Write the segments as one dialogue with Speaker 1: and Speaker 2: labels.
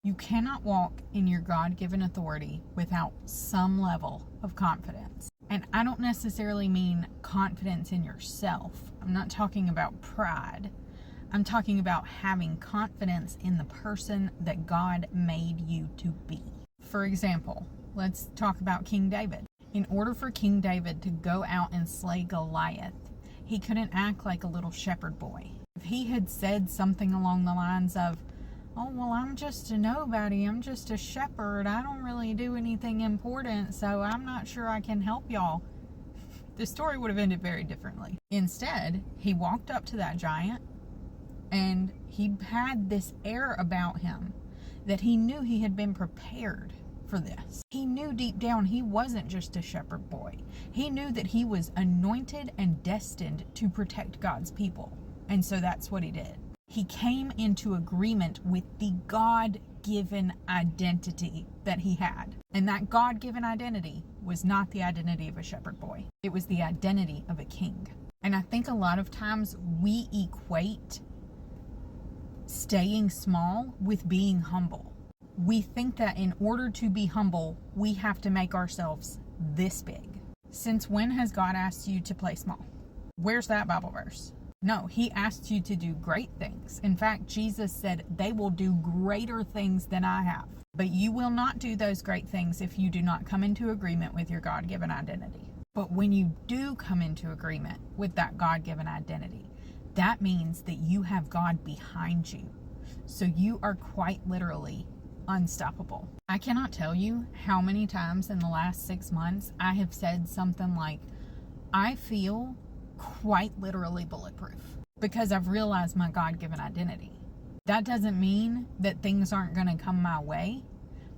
Speaker 1: You cannot walk in your God-given authority without some level of confidence. And I don't necessarily mean confidence in yourself. I'm not talking about pride. I'm talking about having confidence in the person that God made you to be. For example, let's talk about King David. In order for King David to go out and slay Goliath, he couldn't act like a little shepherd boy. If he had said something along the lines of, "Oh, well, I'm just a nobody. I'm just a shepherd. I don't really do anything important, so I'm not sure I can help y'all," the story would have ended very differently. Instead, he walked up to that giant, and he had this air about him that he knew he had been prepared for this. He knew deep down he wasn't just a shepherd boy. He knew that he was anointed and destined to protect God's people. And so that's what he did. He came into agreement with the God-given identity that he had. And that God-given identity was not the identity of a shepherd boy. It was the identity of a king. And I think a lot of times we equate staying small with being humble. We think that in order to be humble, we have to make ourselves this big. Since when has God asked you to play small? Where's that Bible verse? No, he asked you to do great things. In fact, Jesus said, "They will do greater things than I have." But you will not do those great things if you do not come into agreement with your God-given identity. But when you do come into agreement with that God-given identity, that means that you have God behind you. So you are quite literally unstoppable. I cannot tell you how many times in the last 6 months I have said something like, I feel quite literally bulletproof, because I've realized my God-given identity. That doesn't mean that things aren't going to come my way,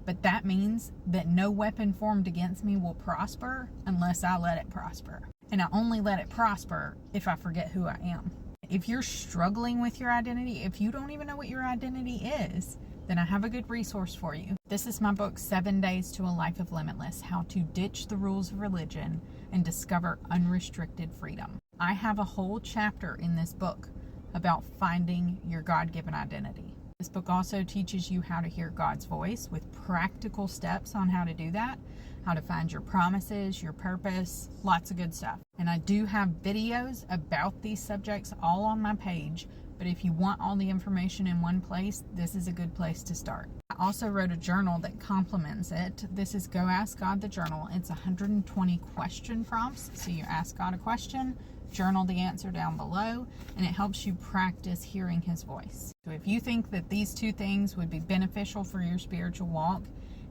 Speaker 1: but that means that no weapon formed against me will prosper unless I let it prosper. And I only let it prosper if I forget who I am. If you're struggling with your identity, if you don't even know what your identity is, then I have a good resource for you. This is my book, 7 Days to a Life of Limitless, How to Ditch the Rules of Religion and Discover Unrestricted Freedom. I have a whole chapter in this book about finding your God-given identity. This book also teaches you how to hear God's voice with practical steps on how to do that, how to find your promises, your purpose, lots of good stuff. And I do have videos about these subjects all on my page, but if you want all the information in one place, this is a good place to start. I also wrote a journal that complements it. This is Go Ask God the Journal. It's 120 question prompts. So you ask God a question, journal the answer down below, and it helps you practice hearing his voice. So if you think that these two things would be beneficial for your spiritual walk,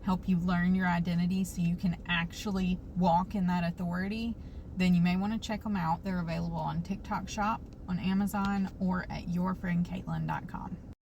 Speaker 1: help you learn your identity so you can actually walk in that authority, then you may want to check them out. They're available on TikTok Shop, on Amazon, or at yourfriendcaitlin.com.